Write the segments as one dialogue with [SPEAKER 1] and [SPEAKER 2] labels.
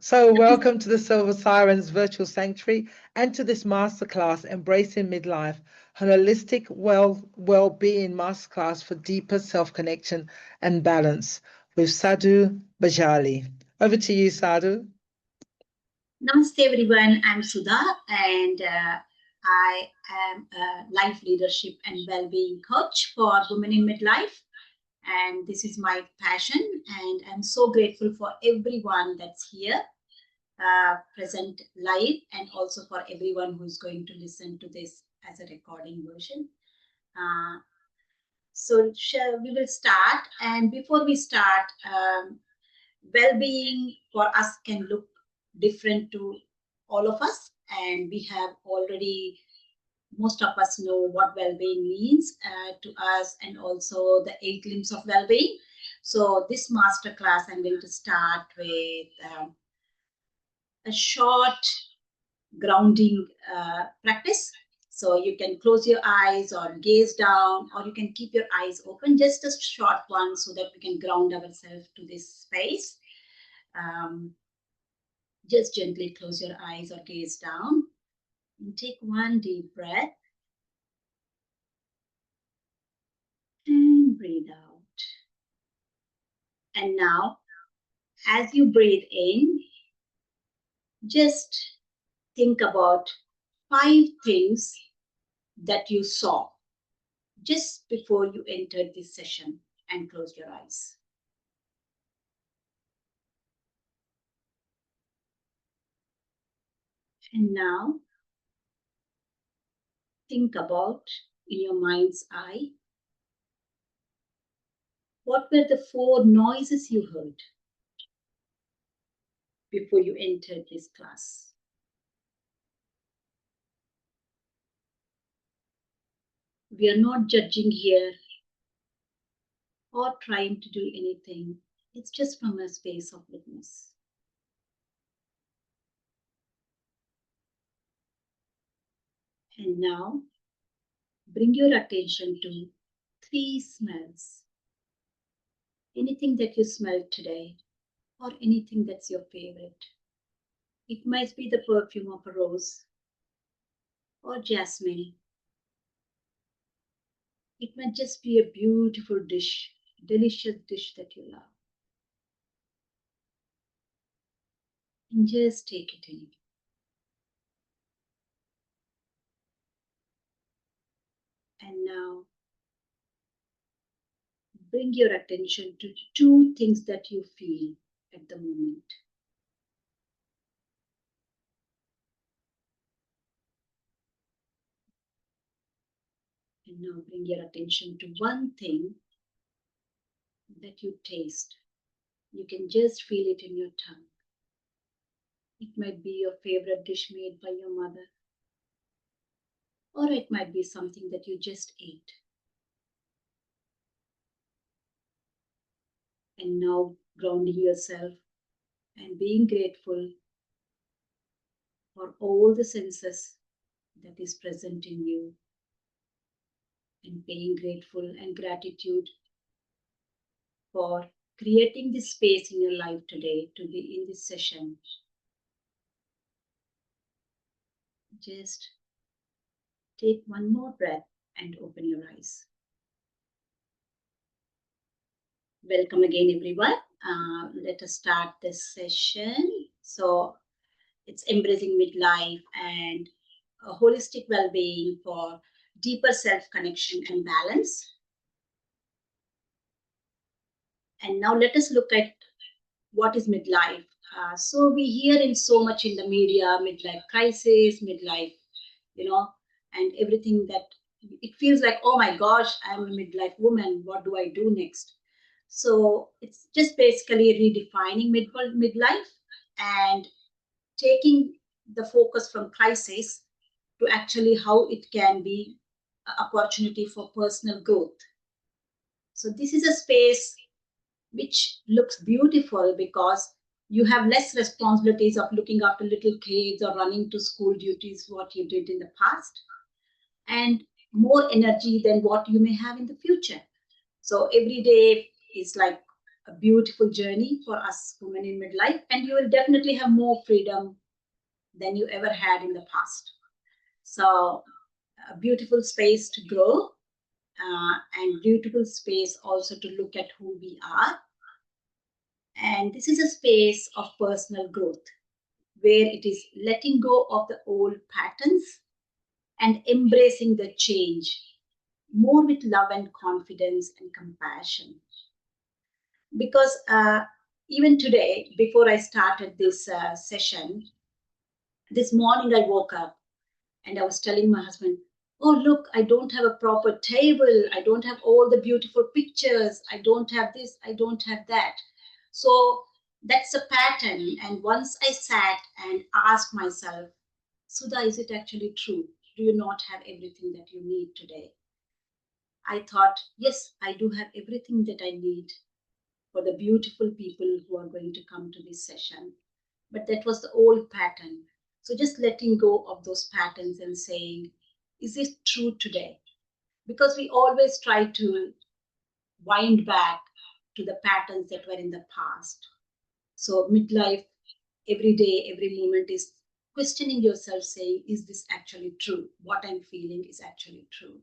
[SPEAKER 1] So welcome to the Silver Sirens Virtual Sanctuary and to this masterclass, Embracing Midlife, a holistic well-being masterclass for deeper self-connection and balance with Sudha Balaji. Over to you, Sadhu.
[SPEAKER 2] Namaste everyone, I'm Sudha and I am a life leadership and well-being coach for women in midlife, and this is my passion, and I'm so grateful for everyone that's here present live, and also for everyone who's going to listen to this as a recording version. So we will start, and before we start, well-being for us can look different to all of us, and we have already, most of us know what well-being means to us, and also the 8 limbs of well-being. So this masterclass, I'm going to start with a short grounding practice. So you can close your eyes or gaze down, or you can keep your eyes open, just a short one, so that we can ground ourselves to this space. Just gently close your eyes or gaze down and take one deep breath and breathe out. And now, as you breathe in, just think about 5 things that you saw just before you entered this session and closed your eyes. And now, think about, in your mind's eye, what were the 4 noises you heard before you entered this class? We are not judging here or trying to do anything. It's just from a space of witness. And now, bring your attention to 3 smells. Anything that you smelled today, or anything that's your favorite. It might be the perfume of a rose or jasmine. It might just be a beautiful dish, delicious dish that you love. And just take it in. And now, bring your attention to 2 things that you feel at the moment. And now bring your attention to 1 thing that you taste. You can just feel it in your tongue. It might be your favorite dish made by your mother, or it might be something that you just ate. And now grounding yourself and being grateful for all the senses that is present in you, and being grateful and gratitude for creating this space in your life today to be in this session. Just take 1 more breath and open your eyes. Welcome again, everyone. Let us start this session. So it's embracing midlife and a holistic well-being for deeper self-connection and balance. And now let us look at what is midlife. So we hear in so much in the media, midlife crisis, midlife, and everything that it feels like, oh my gosh, I'm a midlife woman. What do I do next? So it's just basically redefining midlife and taking the focus from crisis to actually how it can be an opportunity for personal growth. So this is a space which looks beautiful because you have less responsibilities of looking after little kids or running to school duties, what you did in the past, and more energy than what you may have in the future. So every day is like a beautiful journey for us women in midlife, and you will definitely have more freedom than you ever had in the past. So, a beautiful space to grow, and beautiful space also to look at who we are. And this is a space of personal growth where it is letting go of the old patterns and embracing the change more with love and confidence and compassion. Because even today, before I started this session, this morning I woke up and I was telling my husband, oh, look, I don't have a proper table. I don't have all the beautiful pictures. I don't have this. I don't have that. So that's a pattern. And once I sat and asked myself, Sudha, is it actually true? Do you not have everything that you need today? I thought, yes, I do have everything that I need for the beautiful people who are going to come to this session. But that was the old pattern. So just letting go of those patterns and saying, is it true today? Because we always try to wind back to the patterns that were in the past. So midlife, every day, every moment is questioning yourself, saying, is this actually true? What I'm feeling is actually true.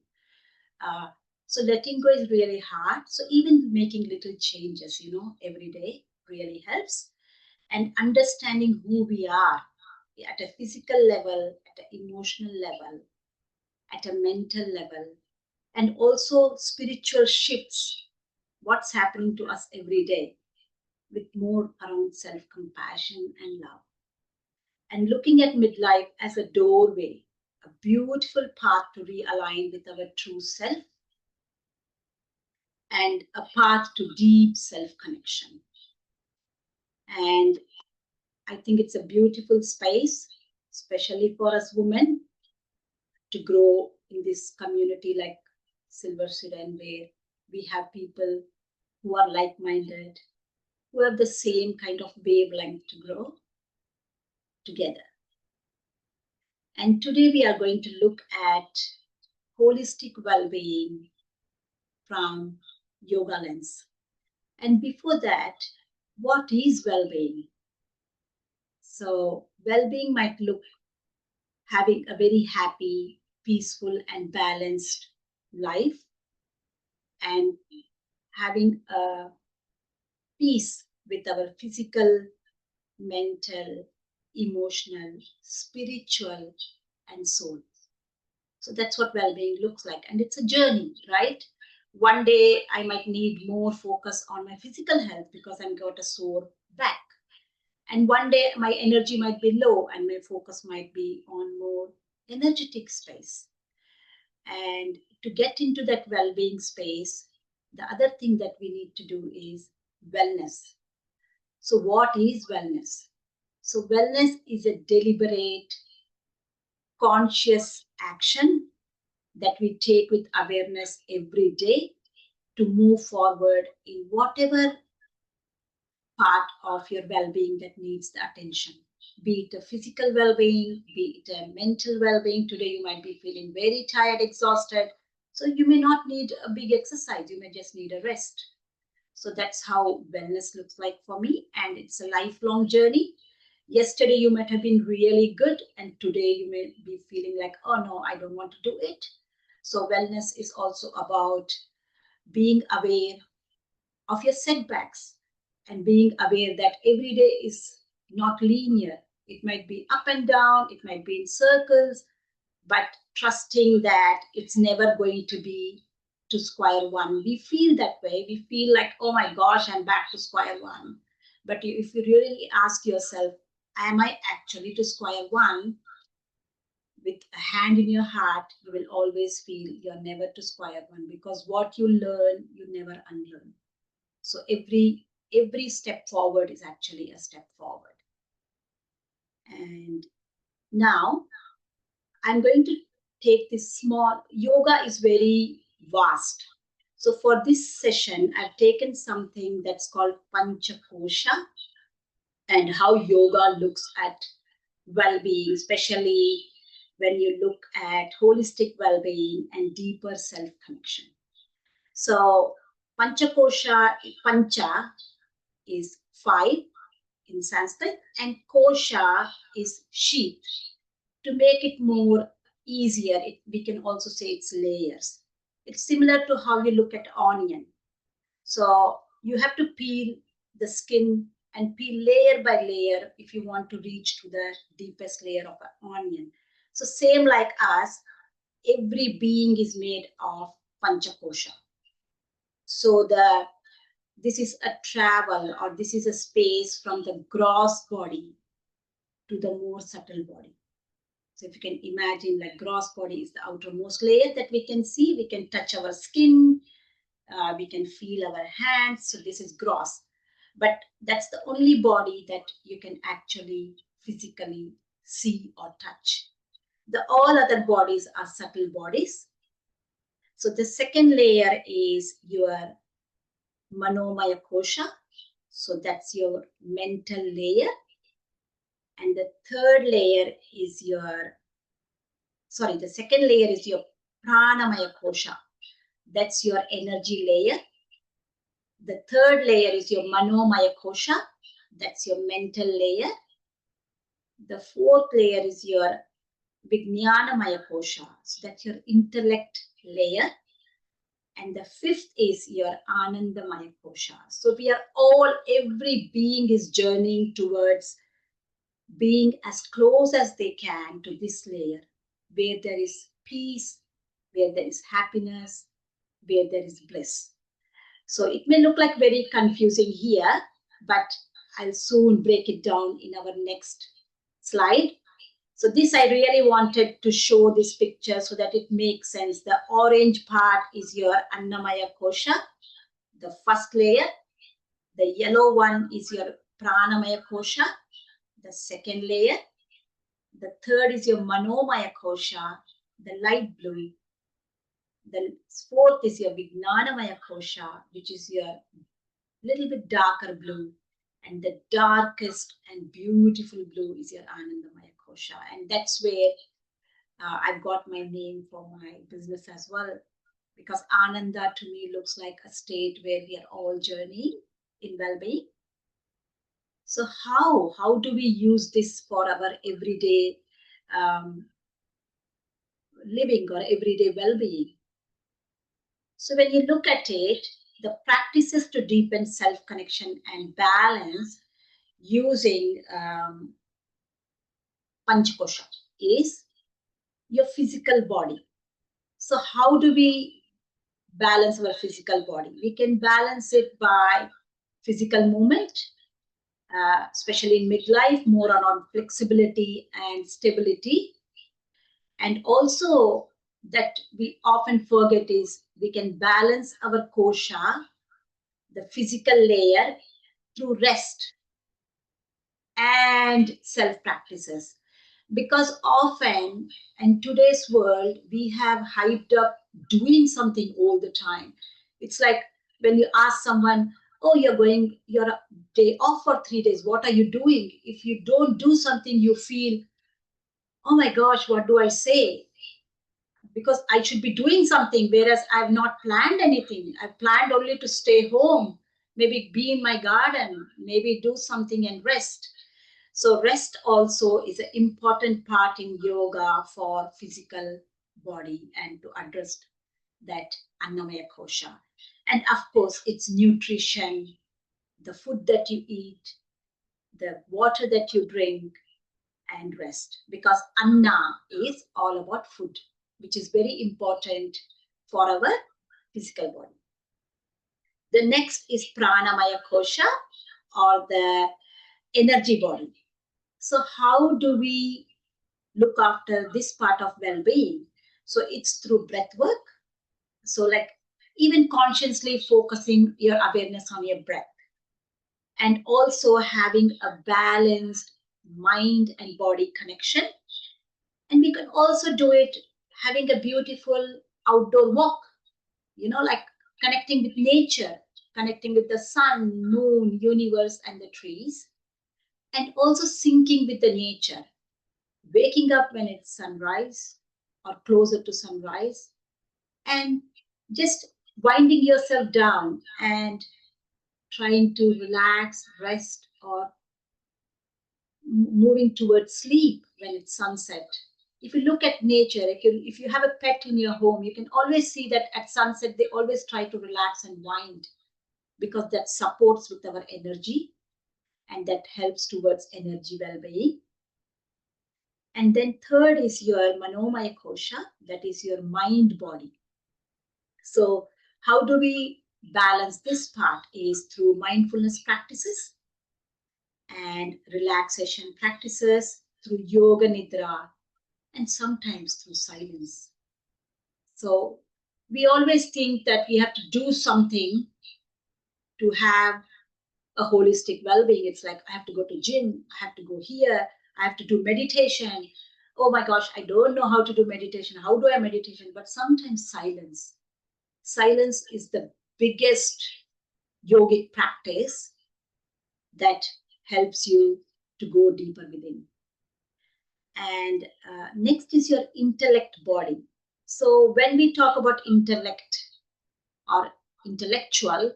[SPEAKER 2] Uh, so letting go is really hard. So even making little changes, every day really helps. And understanding who we are at a physical level, at an emotional level, at a mental level, and also spiritual shifts, what's happening to us every day, with more around self compassion and love. And looking at midlife as a doorway, a beautiful path to realign with our true self and a path to deep self connection. And I think it's a beautiful space, especially for us women, to grow in this community like Silver Sudan, where we have people who are like minded, who have the same kind of wavelength to grow together. And today we are going to look at holistic well being from yoga lens. And before that, what is well being? So, well being might look having a very happy, peaceful, and balanced life, and having a peace with our physical, mental, emotional, spiritual, and soul. So that's what well-being looks like. And it's a journey, right? One day I might need more focus on my physical health because I've got a sore back. And one day my energy might be low and my focus might be on more energetic space. And to get into that well-being space, the other thing that we need to do is wellness. So what is wellness? So wellness is a deliberate, conscious action that we take with awareness every day to move forward in whatever part of your well-being that needs the attention, be it a physical well-being, be it a mental well-being. Today you might be feeling very tired, exhausted, so you may not need a big exercise, you may just need a rest. So that's how wellness looks like for me, and it's a lifelong journey. Yesterday you might have been really good, and today you may be feeling like, oh no, I don't want to do it. So wellness is also about being aware of your setbacks and being aware that every day is not linear. It might be up and down, it might be in circles, but trusting that it's never going to be to square one. We feel that way. We feel like, oh my gosh, I'm back to square one. But if you really ask yourself, am I actually to square one? With a hand in your heart, you will always feel you're never to square one, because what you learn, you never unlearn. So every step forward is actually a step forward. And now I'm going to take this small, yoga is very vast. So for this session, I've taken something that's called Panchakosha, and how yoga looks at well-being, especially when you look at holistic well-being and deeper self-connection. So Panchakosha, Pancha is 5 in Sanskrit, and kosha is sheath. To make it more easier, we can also say it's layers. It's similar to how you look at onion. So you have to peel the skin and peel layer by layer if you want to reach to the deepest layer of an onion. So same like us, every being is made of panchakosha. So this is a travel, or this is a space from the gross body to the more subtle body. So if you can imagine, like gross body is the outermost layer that we can see, we can touch our skin, we can feel our hands. So this is gross, but that's the only body that you can actually physically see or touch. The all other bodies are subtle bodies. So the second layer is your manomaya kosha. So that's your mental layer. And the third layer is the second layer is your pranamaya kosha. That's your energy layer. The third layer is your manomaya kosha. That's your mental layer. The fourth layer is your vijnanamaya kosha. So that's your intellect layer. And the fifth is your anandamaya kosha. So every being is journeying towards being as close as they can to this layer, where there is peace, where there is happiness, where there is bliss. So it may look like very confusing here, but I'll soon break it down in our next slide. So this, I really wanted to show this picture so that it makes sense. The orange part is your Annamaya Kosha, the first layer. The yellow one is your Pranamaya Kosha, the second layer. The third is your Manomaya Kosha, the light blue. The fourth is your Vijnanamaya Kosha, which is your little bit darker blue. And the darkest and beautiful blue is your Anandamaya Kosha. And that's where I've got my name for my business as well. Because Ananda to me looks like a state where we are all journeying in well-being. So how do we use this for our everyday living or everyday well-being? So when you look at it, the practices to deepen self-connection and balance using Panchakosha is your physical body. So how do we balance our physical body? We can balance it by physical movement, especially in midlife, more on flexibility and stability. And also that we often forget is we can balance our kosha, the physical layer, through rest and self practices. Because often in today's world, we have hyped up doing something all the time. It's like when you ask someone, oh, you're a day off for 3 days, what are you doing? If you don't do something, you feel, oh my gosh, what do I say? Because I should be doing something, whereas I've not planned anything. I've planned only to stay home, maybe be in my garden, maybe do something and rest. So rest also is an important part in yoga for physical body and to address that Annamaya Kosha. And of course, it's nutrition, the food that you eat, the water that you drink, and rest. Because Anna is all about food, which is very important for our physical body. The next is Pranamaya Kosha, or the energy body. So how do we look after this part of well-being? So it's through breath work. So like even consciously focusing your awareness on your breath, and also having a balanced mind and body connection. And we can also do it having a beautiful outdoor walk, like connecting with nature, connecting with the sun, moon, universe, and the trees, and also syncing with the nature, waking up when it's sunrise or closer to sunrise, and just winding yourself down and trying to relax, rest, or moving towards sleep when it's sunset. If you look at nature, if you have a pet in your home, you can always see that at sunset they always try to relax and wind, because that supports with our energy and that helps towards energy well-being. And then third is your manomaya kosha, that is your mind body. So how do we balance this part is through mindfulness practices and relaxation practices, through yoga nidra, and sometimes through silence. So we always think that we have to do something to have a holistic well-being. It's like I have to go to gym, I have to go here, I have to do meditation. Oh my gosh, I don't know how to do meditation. How do I meditation? But sometimes silence is the biggest yogic practice that helps you to go deeper within. And next is your intellect body. So when we talk about intellect or intellectual,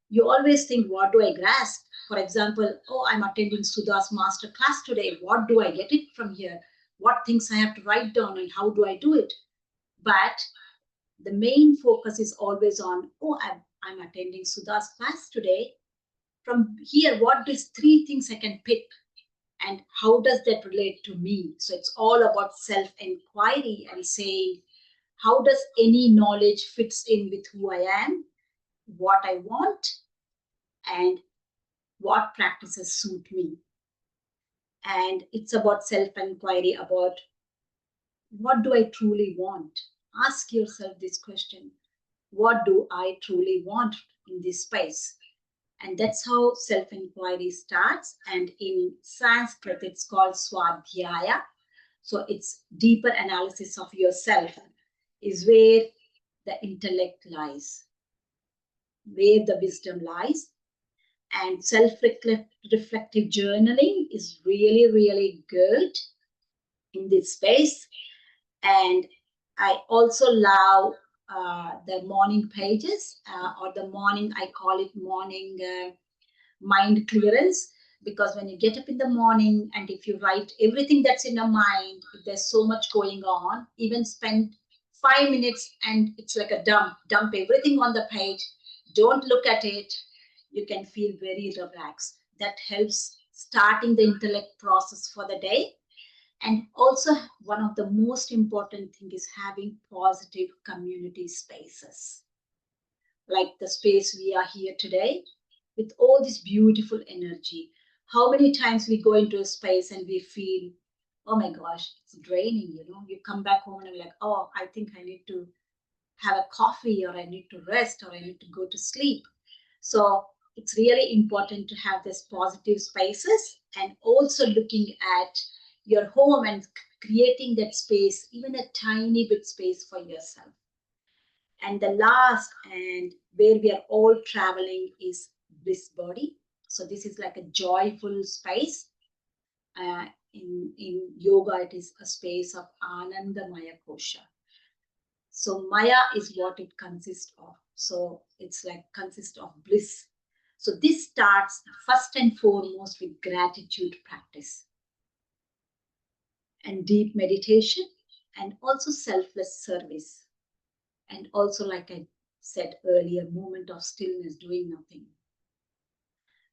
[SPEAKER 2] you always think, what do I grasp? For example, oh, I'm attending Sudha's Masterclass today. What do I get it from here? What things I have to write down and how do I do it? But the main focus is always on, oh, I'm attending Sudha's class today. From here, what is three things I can pick? And how does that relate to me? So it's all about self-inquiry and saying, how does any knowledge fits in with who I am, what I want, and what practices suit me. And it's about self-inquiry about what do I truly want? Ask yourself this question. What do I truly want in this space? And that's how self-inquiry starts. And in Sanskrit, it's called swadhyaya. So it's deeper analysis of yourself is where the intellect lies, where the wisdom lies. And self-reflective journaling is really, really good in this space. And I also love the morning pages or the morning, I call it morning mind clearance, because when you get up in the morning and if you write everything that's in your mind, if there's so much going on, even spend 5 minutes and it's like a dump everything on the page, don't look at it, you can feel very relaxed. That helps starting the intellect process for the day. And also one of the most important thing is having positive community spaces, like the space we are here today with all this beautiful energy. How many times we go into a space and we feel, oh my gosh, it's draining, you come back home and you're like, oh, I think I need to have a coffee, or I need to rest, or I need to go to sleep. So it's really important to have these positive spaces, and also looking at your home and creating that space, even a tiny bit space for yourself. And the last, and where we are all traveling, is bliss body. So this is like a joyful space. In yoga, it is a space of Anandamaya Kosha. So Maya is what it consists of. So it's like consists of bliss. So this starts first and foremost with gratitude practice and deep meditation, and also selfless service. And also, like I said earlier, moment of stillness, doing nothing.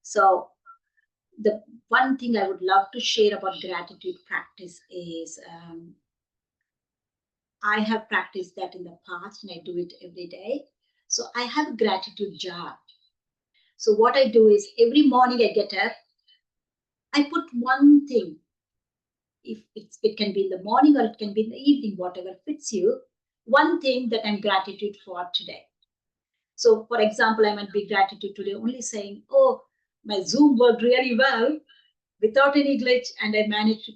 [SPEAKER 2] So the one thing I would love to share about gratitude practice is I have practiced that in the past and I do it every day. So I have a gratitude jar. So what I do is every morning I get up, I put one thing. If it can be in the morning or it can be in the evening, whatever fits you. One thing that I'm gratitude for today. So, for example, I might be gratitude today only saying, oh, my Zoom worked really well without any glitch and I managed to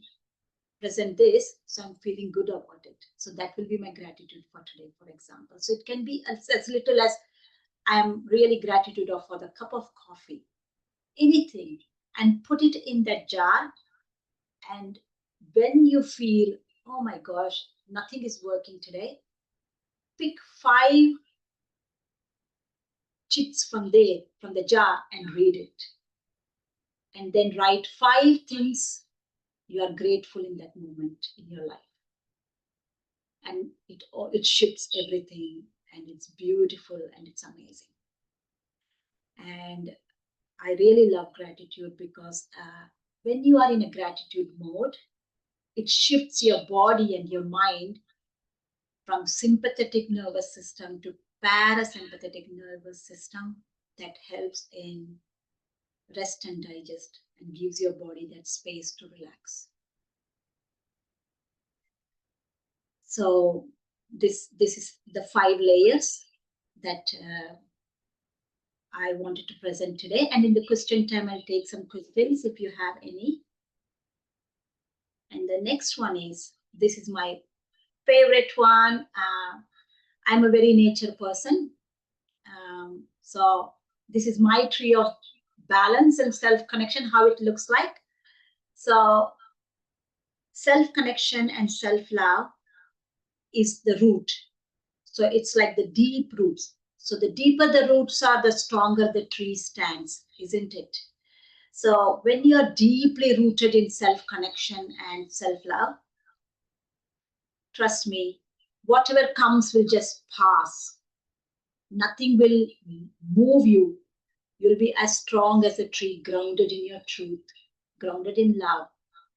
[SPEAKER 2] present this. So I'm feeling good about it. So that will be my gratitude for today, for example. So it can be as little as I am really gratitude for the cup of coffee, anything, and put it in that jar. And when you feel, oh my gosh, nothing is working today, pick 5 chips from there, from the jar, and read it. And then write 5 things you are grateful in that moment in your life. And it shifts everything, and it's beautiful and it's amazing. And I really love gratitude because when you are in a gratitude mode, it shifts your body and your mind from sympathetic nervous system to parasympathetic nervous system that helps in rest and digest and gives your body that space to relax. So this is the 5 layers that I wanted to present today. And in the question time, I'll take some questions if you have any. And the next one is, this is my favorite one. I'm a very nature person. So this is my tree of balance and self-connection, how it looks like. So self-connection and self-love is the root. So it's like the deep roots. So the deeper the roots are, the stronger the tree stands, isn't it? So when you are deeply rooted in self-connection and self-love, trust me, whatever comes will just pass. Nothing will move you. You'll be as strong as a tree, grounded in your truth, grounded in love,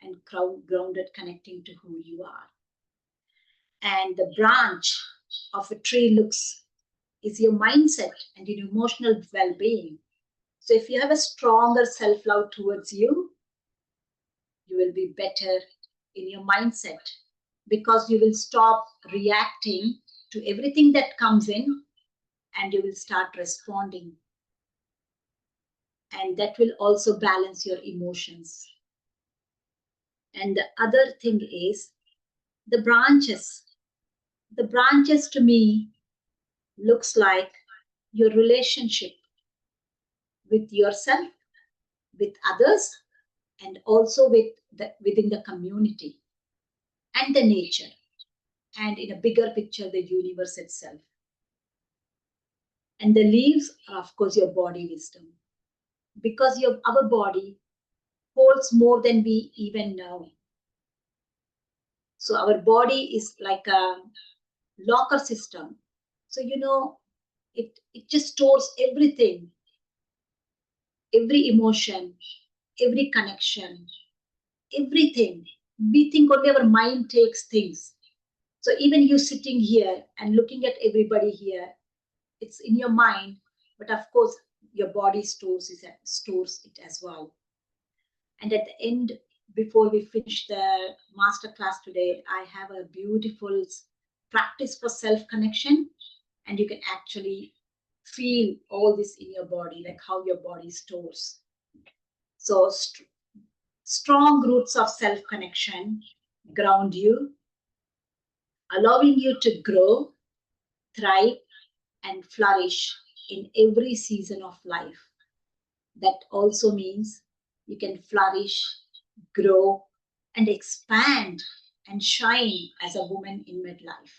[SPEAKER 2] and grounded connecting to who you are. And the branch of a tree is your mindset and your emotional well-being. So if you have a stronger self-love towards you, you will be better in your mindset, because you will stop reacting to everything that comes in and you will start responding. And that will also balance your emotions. And the other thing is the branches. The branches to me looks like your relationship with yourself, with others, and also within the community and the nature, and in a bigger picture, the universe itself. And the leaves are, of course, your body wisdom, because our body holds more than we even know. So our body is like a locker system. So it just stores everything, every emotion, every connection, everything. We think only our mind takes things. So even you sitting here and looking at everybody here, it's in your mind, but of course your body stores it as well. And at the end, before we finish the masterclass today, I have a beautiful practice for self-connection, and you can actually feel all this in your body, like how your body stores. So strong roots of self-connection ground you, allowing you to grow, thrive, and flourish in every season of life. That also means you can flourish, grow, and expand and shine as a woman in midlife.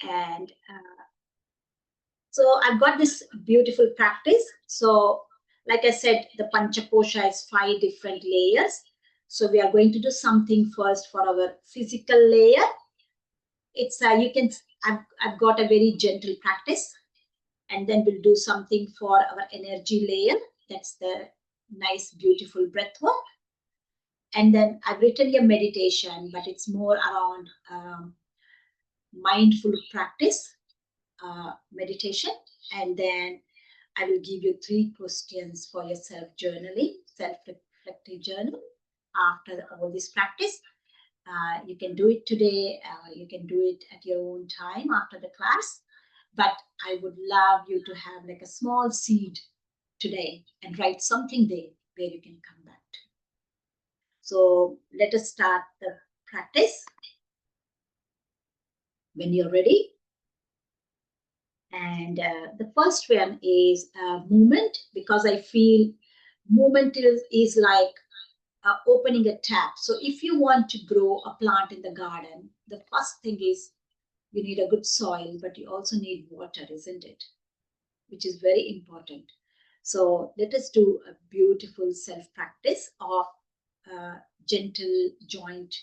[SPEAKER 2] And so I've got this beautiful practice. So like I said, the Panchakosha is 5 different layers. So we are going to do something first for our physical layer. It's I've got a very gentle practice, and then we'll do something for our energy layer. That's the nice, beautiful breath work. And then I've written a meditation, but it's more around mindful practice, meditation. And then I will give you 3 questions for your self-journaling, self-reflective journal after all this practice. You can do it today. You can do it at your own time after the class. But I would love you to have like a small seed today and write something there where you can come back to. So let us start the practice when you're ready. And the first one is movement, because I feel movement is like opening a tap. So if you want to grow a plant in the garden, the first thing is You need a good soil, but you also need water, isn't it? Which is very important. So let us do a beautiful self-practice of gentle joint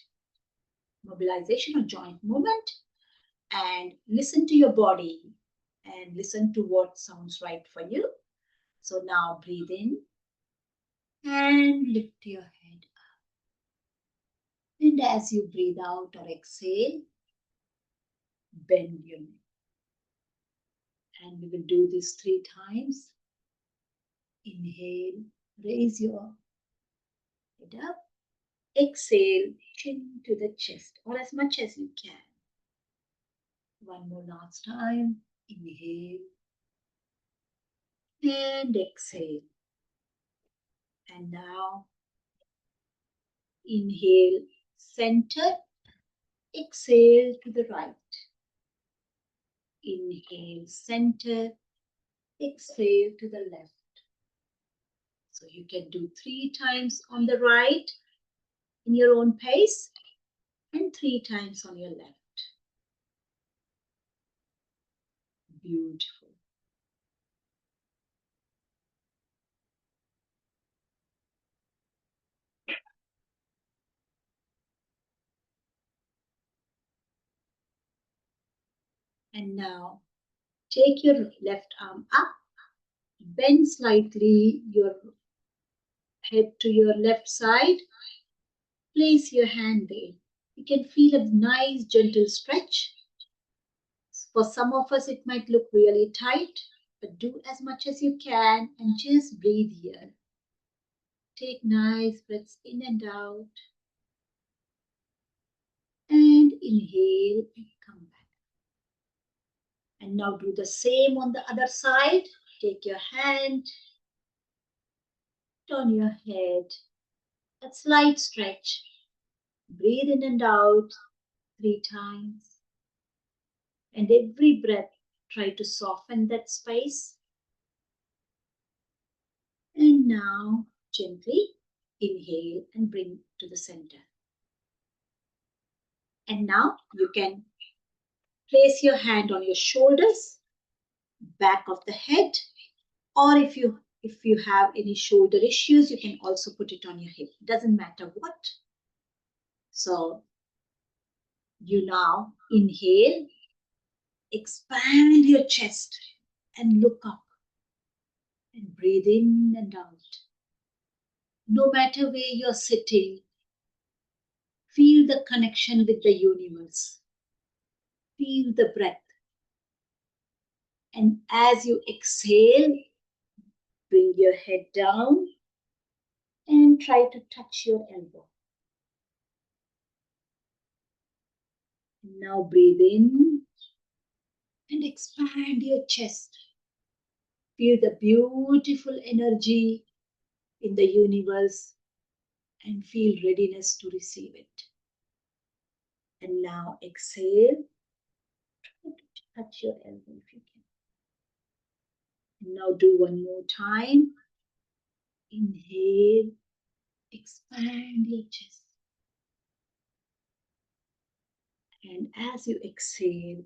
[SPEAKER 2] mobilization or joint movement, and listen to your body and listen to what sounds right for you. So now breathe in and lift your head up. And as you breathe out or exhale, bend your neck. And we will do this 3 times. Inhale, raise your head up. Exhale, chin to the chest or as much as you can. One more last time. Inhale and exhale. And now inhale, center. Exhale to the right. Inhale, center. Exhale to the left. So you can do 3 times on the right in your own pace and 3 times on your left. Beautiful. And now take your left arm up, bend slightly your head to your left side, place your hand there. You can feel a nice gentle stretch. For some of us, it might look really tight, but do as much as you can and just breathe here. Take nice breaths in and out. And inhale and come back. And now do the same on the other side. Take your hand, turn your head, a slight stretch. Breathe in and out 3 times. And every breath, try to soften that space. And now gently inhale and bring to the center. And now you can place your hand on your shoulders, back of the head, or if you have any shoulder issues, you can also put it on your hip. Doesn't matter what. So you now inhale, expand your chest and look up and breathe in and out. No matter where you're sitting, feel the connection with the universe. Feel the breath. And as you exhale, bring your head down and try to touch your elbow. Now breathe in and expand your chest. Feel the beautiful energy in the universe and feel readiness to receive it. And now exhale. Try to touch your elbow if you can. And now do one more time. Inhale, expand your chest. And as you exhale,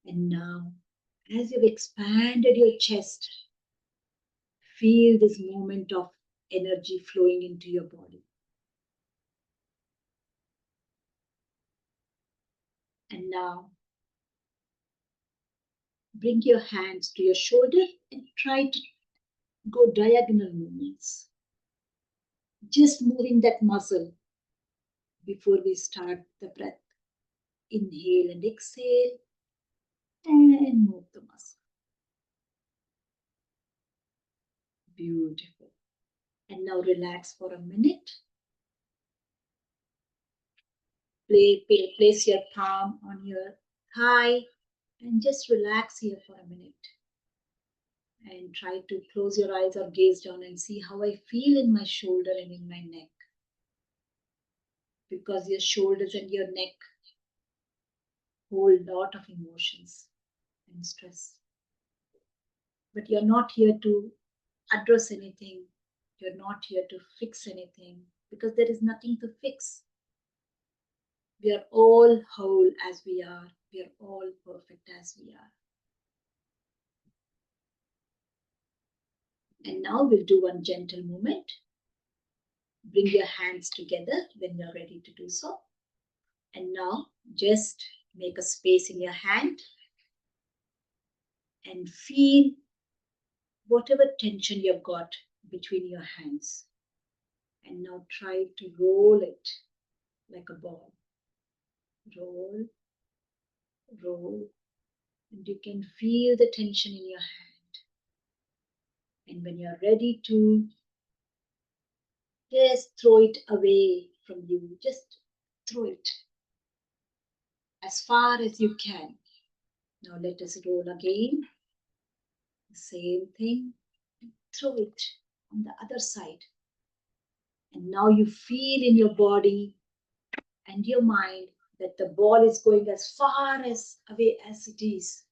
[SPEAKER 2] and now as you've expanded your chest, feel this moment of energy flowing into your body. And now bring your hands to your shoulder and try to go diagonal movements. Just moving that muscle before we start the breath. Inhale and exhale and move the muscle. Beautiful. And now relax for a minute. Place your palm on your thigh and just relax here for a minute. And try to close your eyes or gaze down and see how I feel in my shoulder and in my neck. Because your shoulders and your neck hold a lot of emotions and stress. But you're not here to address anything. You're not here to fix anything because there is nothing to fix. We are all whole as we are. We are all perfect as we are. And now we'll do one gentle movement. Bring your hands together when you're ready to do so. And now just make a space in your hand and feel whatever tension you've got between your hands. And now try to roll it like a ball. Roll, roll, and you can feel the tension in your hand. And when you're ready to, just throw it away from you. Just throw it as far as you can. Now let us roll again. The same thing. Throw it on the other side. And now you feel in your body and your mind that the ball is going as far as away as it is.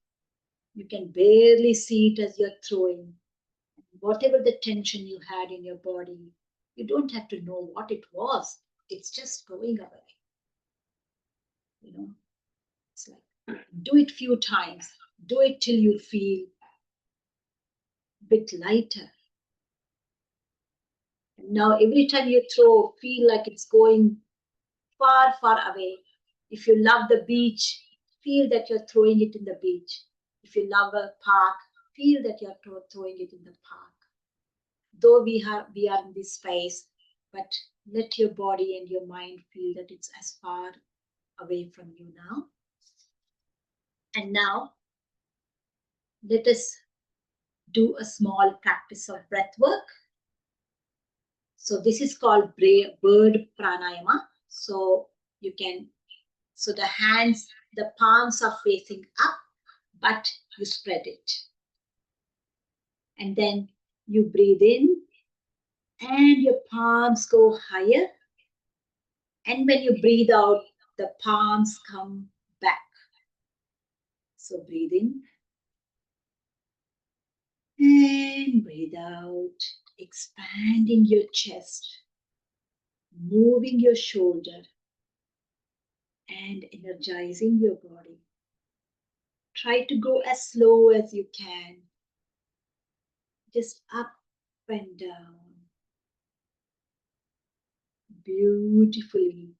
[SPEAKER 2] You can barely see it as you're throwing. Whatever the tension you had in your body, you don't have to know what it was. It's just going away. You know, it's like do it few times. Do it till you feel a bit lighter. And now every time you throw, feel like it's going far, far away. If you love the beach, feel that you're throwing it in the beach. If you love a park, feel that you're throwing it in the park. Though we are in this space, but let your body and your mind feel that it's as far away from you now. And now, let us do a small practice of breath work. So this is called bird pranayama. So you can, so the hands, the palms are facing up, but you spread it. And then you breathe in and your palms go higher. And when you breathe out, the palms come back. So breathe in and breathe out, expanding your chest, moving your shoulder, and energizing your body. Try to go as slow as you can, just up and down, beautifully.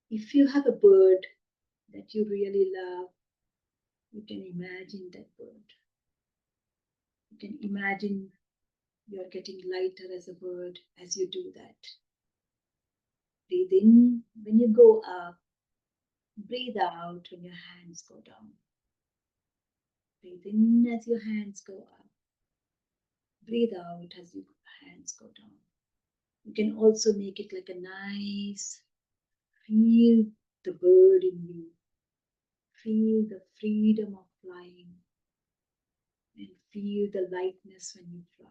[SPEAKER 2] If you have a bird that you really love, you can imagine that bird. You can imagine you're getting lighter as a bird as you do that. Breathe in when you go up. Breathe out when your hands go down. Breathe in as your hands go up. Breathe out as your hands go down. You can also make it like a nice, feel the bird in you. Feel the freedom of flying and feel the lightness when you fly.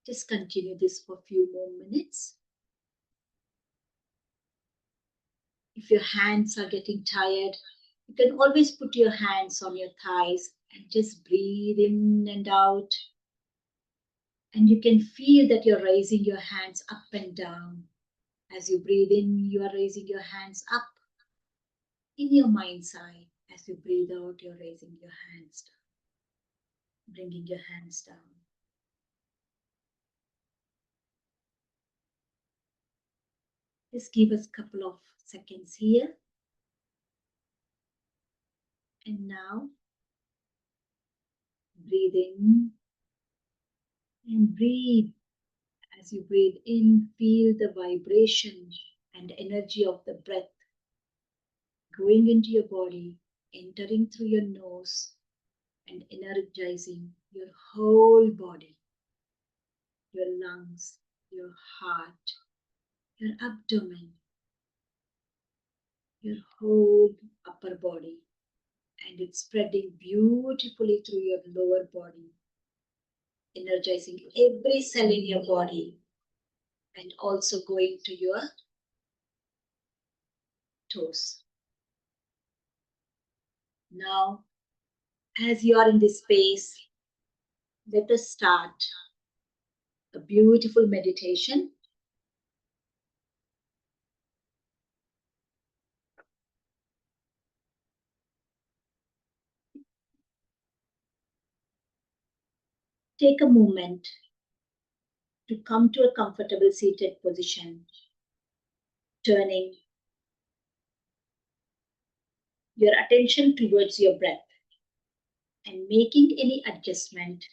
[SPEAKER 2] Just continue this for a few more minutes. If your hands are getting tired, you can always put your hands on your thighs and just breathe in and out. And you can feel that you're raising your hands up and down. As you breathe in, you are raising your hands up in your mind's eye. As you breathe out, you're raising your hands down, bringing your hands down. Just give us a couple of seconds here. And now, breathe in and breathe. As you breathe in, feel the vibration and energy of the breath going into your body, entering through your nose and energizing your whole body, your lungs, your heart, your abdomen, your whole upper body. And it's spreading beautifully through your lower body, energizing every cell in your body and also going to your toes. Now, as you are in this space, let us start a beautiful meditation. Take a moment to come to a comfortable seated position, turning your attention towards your breath and making any adjustment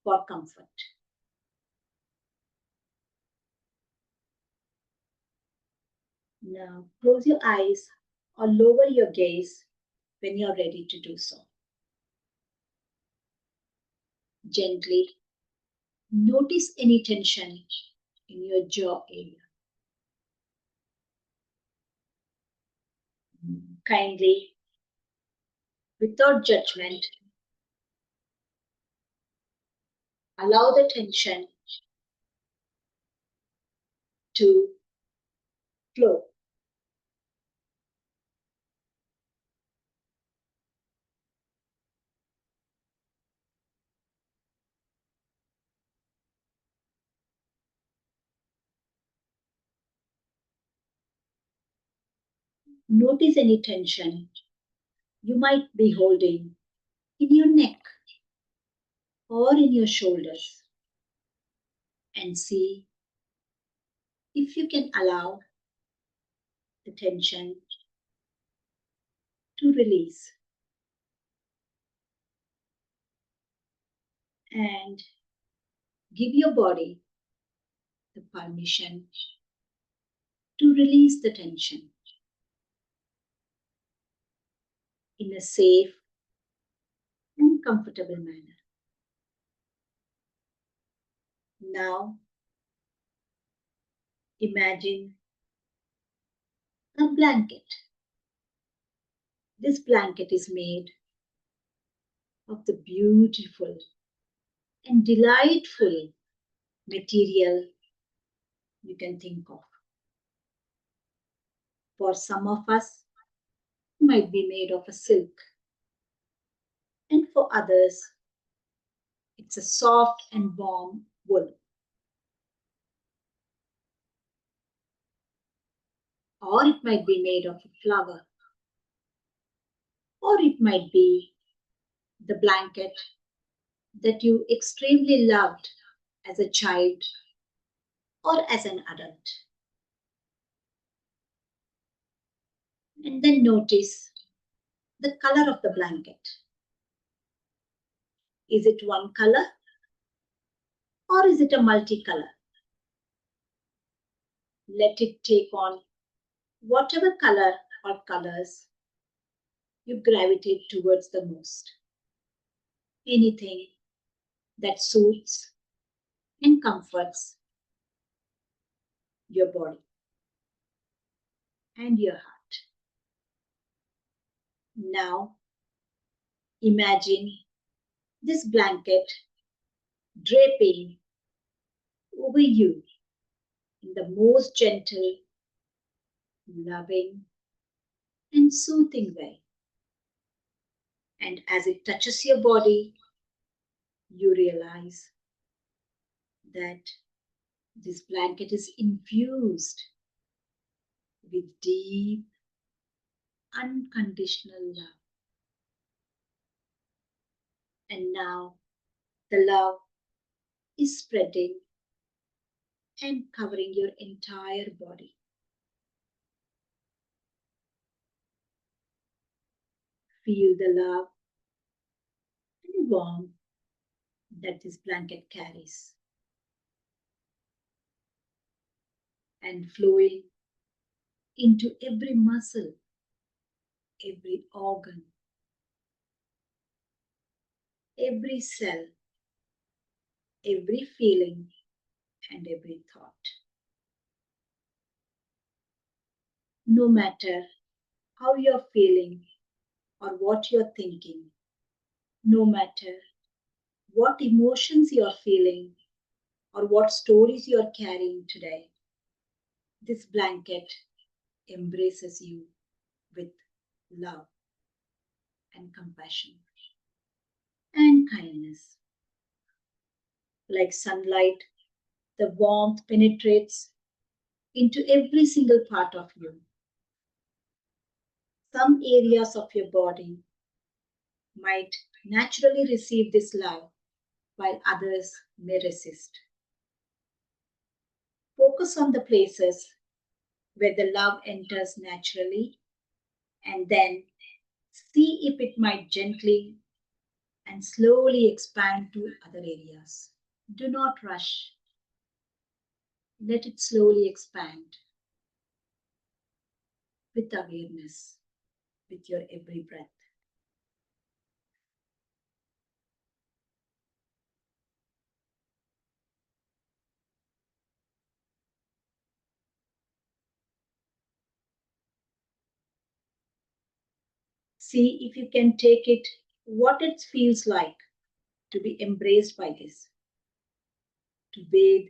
[SPEAKER 2] for comfort. Now close your eyes or lower your gaze when you're ready to do so. Gently notice any tension in your jaw area. Kindly, without judgment, allow the tension to flow. Notice any tension you might be holding in your neck or in your shoulders and see if you can allow the tension to release. And give your body the permission to release the tension in a safe and comfortable manner. Now, imagine a blanket. This blanket is made of the beautiful and delightful material you can think of. For some of us, it might be made of a silk, and for others, it's a soft and warm wool. Or it might be made of a flower, or it might be the blanket that you extremely loved as a child or as an adult. And then notice the color of the blanket. Is it one color or is it a multicolor? Let it take on whatever color or colors you gravitate towards the most. Anything that suits and comforts your body and your heart. Now, imagine this blanket draping over you in the most gentle, loving, and soothing way. And as it touches your body, you realize that this blanket is infused with deep, unconditional love. And now the love is spreading and covering your entire body. Feel the love and warmth that this blanket carries and flowing into every muscle, every organ, every cell, every feeling, and every thought. No matter how you're feeling or what you're thinking, no matter what emotions you're feeling or what stories you're carrying today, this blanket embraces you with love and compassion and kindness. Like sunlight, the warmth penetrates into every single part of you. Some areas of your body might naturally receive this love, while others may resist. Focus on the places where the love enters naturally, and then see if it might gently and slowly expand to other areas. Do not rush. Let it slowly expand with awareness, with your every breath. See if you can take it, what it feels like to be embraced by this, to bathe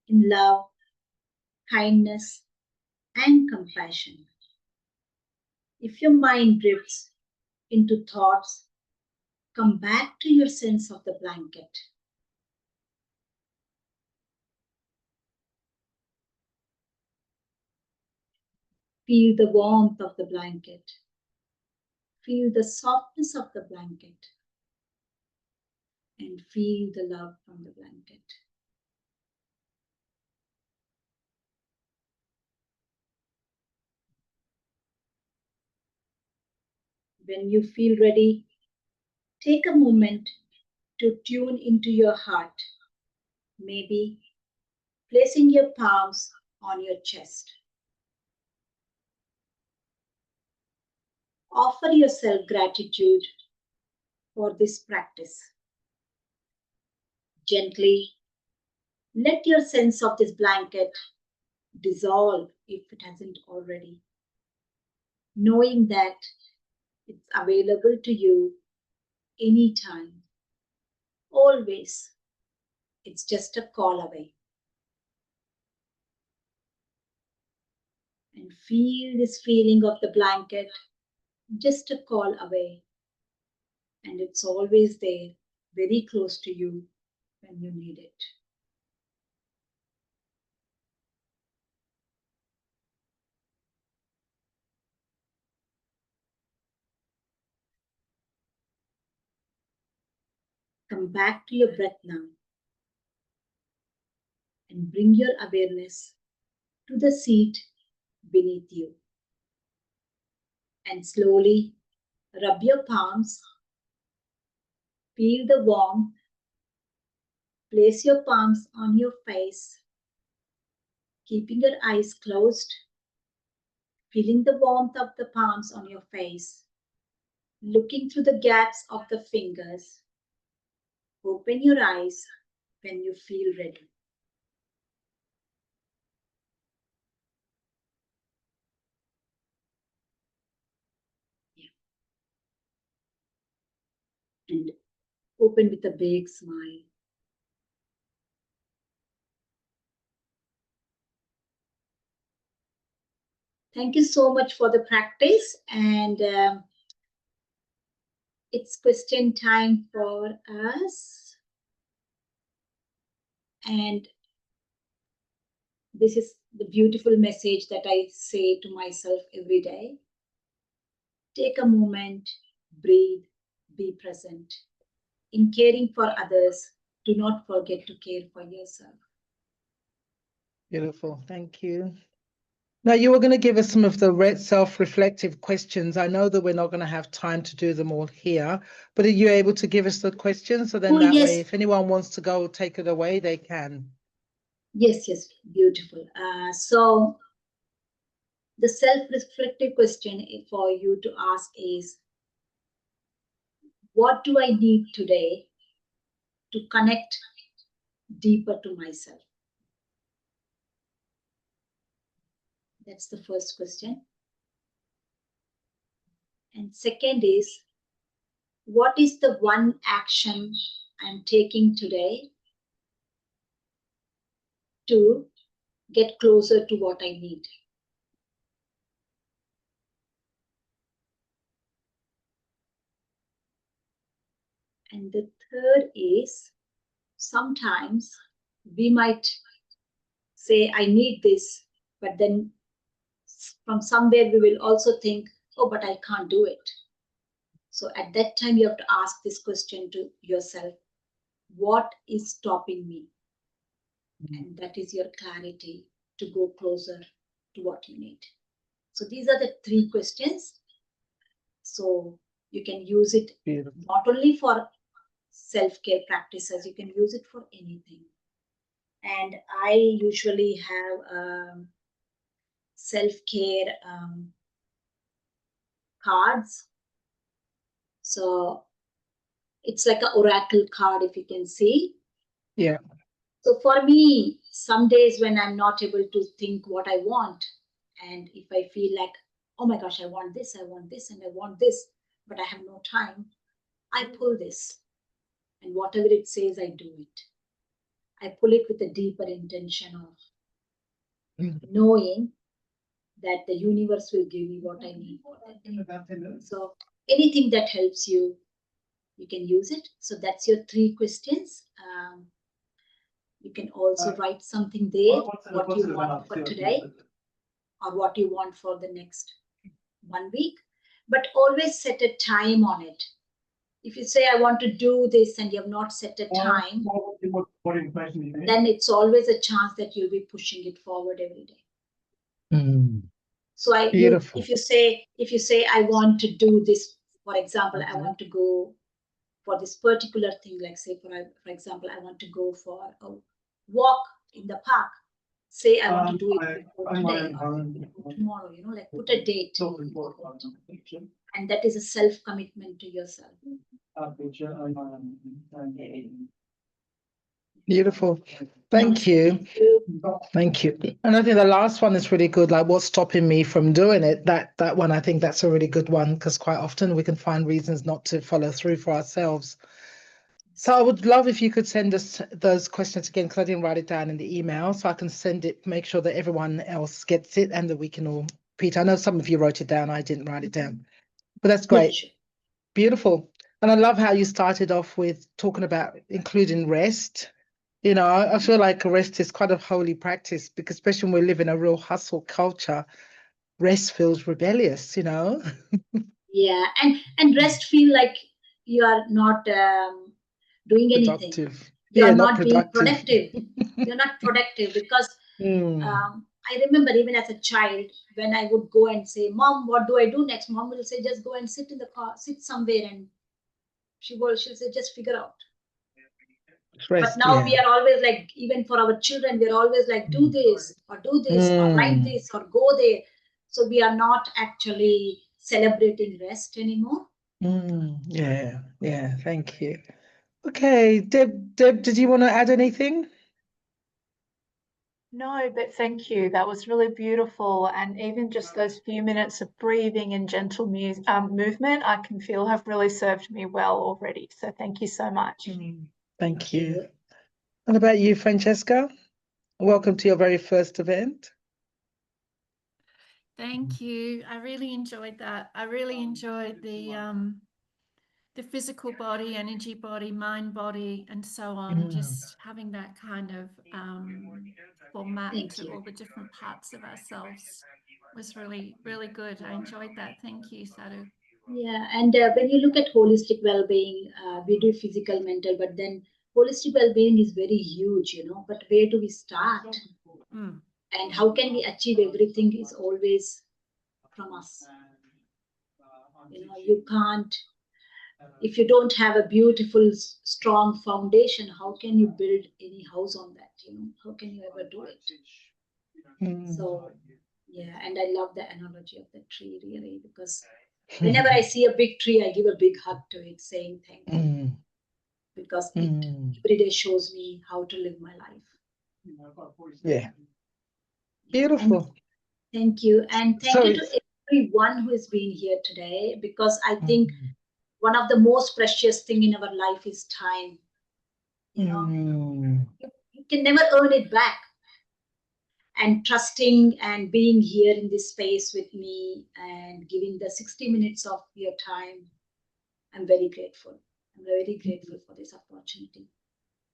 [SPEAKER 2] in love, kindness, and compassion. If your mind drifts into thoughts, come back to your sense of the blanket. Feel the warmth of the blanket. Feel the softness of the blanket. And feel the love from the blanket. When you feel ready, take a moment to tune into your heart, maybe placing your palms on your chest. Offer yourself gratitude for this practice. Gently let your sense of this blanket dissolve if it hasn't already, knowing that it's available to you anytime, always. It's just a call away. And feel this feeling of the blanket, just a call away. And it's always there, very close to you when you need it. Come back to your breath now and bring your awareness to the seat beneath you. And slowly rub your palms, feel the warmth, place your palms on your face, keeping your eyes closed, feeling the warmth of the palms on your face, looking through the gaps of the fingers. Open your eyes when you feel ready. And open with a big smile. Thank you so much for the practice, and it's question time for us. And this is the beautiful message that I say to myself every day. Take a moment, breathe, be present. In caring for others, do not forget to care for yourself.
[SPEAKER 1] Beautiful. Thank you. Now, you were going to give us some of the self-reflective questions. I know that we're not going to have time to do them all here, but are you able to give us the questions? So then that way, if anyone wants to go take it away, they can.
[SPEAKER 2] Yes, beautiful. So the self-reflective question for you to ask is, what do I need today to connect deeper to myself? That's the first question. And second is, what is the one action I'm taking today to get closer to what I need? And the third is, sometimes we might say, I need this, but then from somewhere we will also think, oh, but I can't do it. So at that time, you have to ask this question to yourself, what is stopping me? And that is your clarity to go closer to what you need. So these are the 3 questions. So you can use it not only for self-care practices, you can use it for anything. And I usually have self-care cards. So it's like an oracle card, if you can see.
[SPEAKER 1] Yeah.
[SPEAKER 2] So for me, some days when I'm not able to think what I want, and if I feel like, oh my gosh, I want this, and I want this, but I have no time, I pull this. And whatever it says, I do it. I pull it with a deeper intention of knowing that the universe will give me what I need for that day. So anything that helps you, you can use it. So that's your 3 questions. You can also write something there, what you want for today or what you want for the next 1 week, but always set a time on it. If you say, I want to do this and you have not set a time, then it's always a chance that you'll be pushing it forward every day. So if you say, I want to do this, for example, I want to go for this particular thing, like say, for example, I want to go for a walk in the park. Say I want to do it today or tomorrow, like put a date. And that is a self-commitment to yourself.
[SPEAKER 1] Beautiful. Thank you. Thank you. And I think the last one is really good. Like, what's stopping me from doing it? That one, I think that's a really good one, because quite often we can find reasons not to follow through for ourselves. So I would love if you could send us those questions again, because I didn't write it down in the email, so I can send it, make sure that everyone else gets it and that we can all repeat. I know some of you wrote it down. I didn't write it down, but that's great.
[SPEAKER 2] Yes.
[SPEAKER 1] Beautiful. And I love how you started off with talking about including rest. I feel like rest is quite a holy practice, because especially when we live in a real hustle culture, rest feels rebellious,
[SPEAKER 2] Yeah, and rest feel like you are not doing anything.
[SPEAKER 1] Productive.
[SPEAKER 2] You are
[SPEAKER 1] Not
[SPEAKER 2] not being
[SPEAKER 1] productive.
[SPEAKER 2] productive. You're not productive because I remember even as a child when I would go and say, Mom, what do I do next? Mom will say, just go and sit in the car, sit somewhere, and she'll say, just figure out.
[SPEAKER 1] Rest,
[SPEAKER 2] but now we are always like, even for our children, we're always like, do this or write this or go there. So we are not actually celebrating rest anymore.
[SPEAKER 1] Yeah. Thank you. Okay, Deb, did you want to add anything?
[SPEAKER 3] No, but thank you. That was really beautiful. And even just those few minutes of breathing and gentle movement, I can feel have really served me well already. So thank you so much.
[SPEAKER 1] Thank you. What about you, Francesca? Welcome to your very first event.
[SPEAKER 4] Thank you. I really enjoyed that. I really enjoyed the physical body, energy body, mind body, and so on. Just having that kind of format to all the different parts of ourselves was really, really good. I enjoyed that. Thank you, Sadhu.
[SPEAKER 2] Yeah, and when you look at holistic well-being, we do physical, mental, but then holistic well-being is very huge, But where do we start? And how can we achieve everything is always from us. You can't, if you don't have a beautiful, strong foundation, how can you build any house on that? How can you ever do it? So, yeah, and I love the analogy of the tree really, because whenever I see a big tree, I give a big hug to it, saying thank you, because it every day shows me how to live my life.
[SPEAKER 1] Yeah. Beautiful.
[SPEAKER 2] And thank you. And thank you to everyone who has been here today, because I think one of the most precious thing in our life is time. You can never earn it back. And trusting and being here in this space with me and giving the 60 minutes of your time, I'm very grateful. I'm very grateful for this opportunity.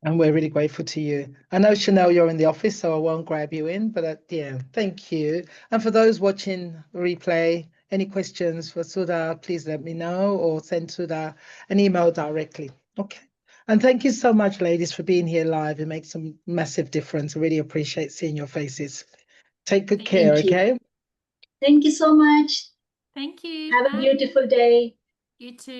[SPEAKER 1] And we're really grateful to you. I know, Chanel, you're in the office, so I won't grab you in, but yeah, thank you. And for those watching replay, any questions for Sudha, please let me know, or send Sudha an email directly. Okay. And thank you so much, ladies, for being here live. It makes a massive difference. I really appreciate seeing your faces. Take good care,
[SPEAKER 2] Thank you.
[SPEAKER 1] okay?
[SPEAKER 2] Thank you so much.
[SPEAKER 4] Thank you.
[SPEAKER 2] Have a beautiful day.
[SPEAKER 4] You too.